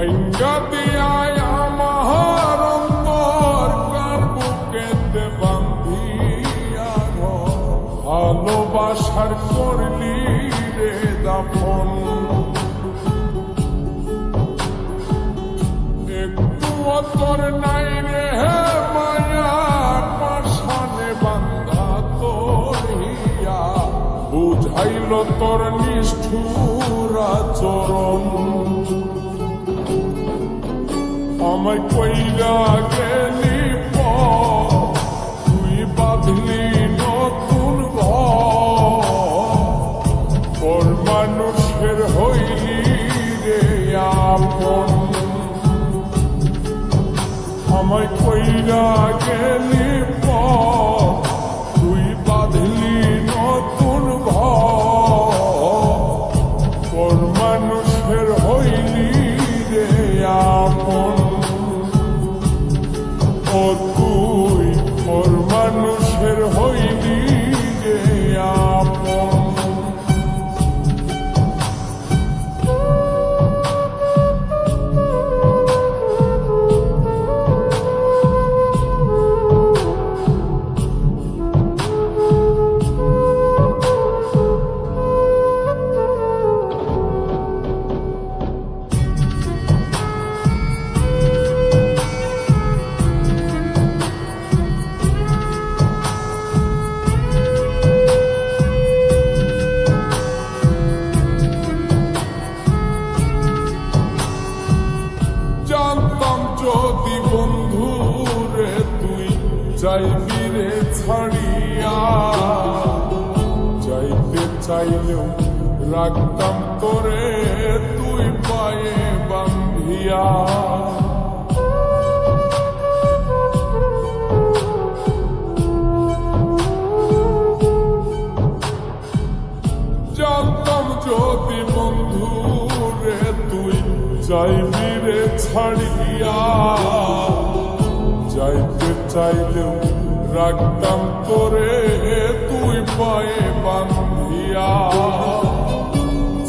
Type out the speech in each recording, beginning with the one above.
ভাঙ্গা দিয়ায় আমার অন্তর কার বুকেতে বান্ধিয়া ভালোবাসার করলি রে দাফন একটু তোর নাই রে মায়া পাশানে বান্ধা তোর হিয়া বুঝাইল তোর নিষ্ঠুর আচরণ আমায় কইরা গেলি তুই বাঁধলি নতুন ঘর মানুষের হইলি রে আপন আমায় কইরা গেলি তুই বাঁধলি নতুন ঘর মানুষের হইলি রে আপন ও তুই ওর মানুষের হইলি রে আপন যদি বন্ধু রে তুই যাইবি রে ছাড়িয়া যাইতে চাইলেও রাখতাম তোরে তুই পায়ে বান্ধিয়া জানতাম যদি বন্ধু রে তুই যাইবি রে ছাড়িয়া যাইতে চাইলেও রাখতাম তোরে তুই পায়ে বান্ধিয়া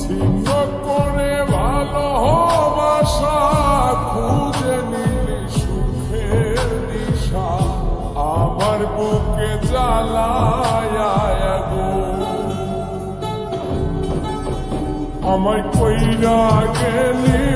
ছিন্ন করে ভালোবাসা খুঁজে নিলি সুখের দিশা আমার বুকে জ্বালায় আমায় কইরা গেলি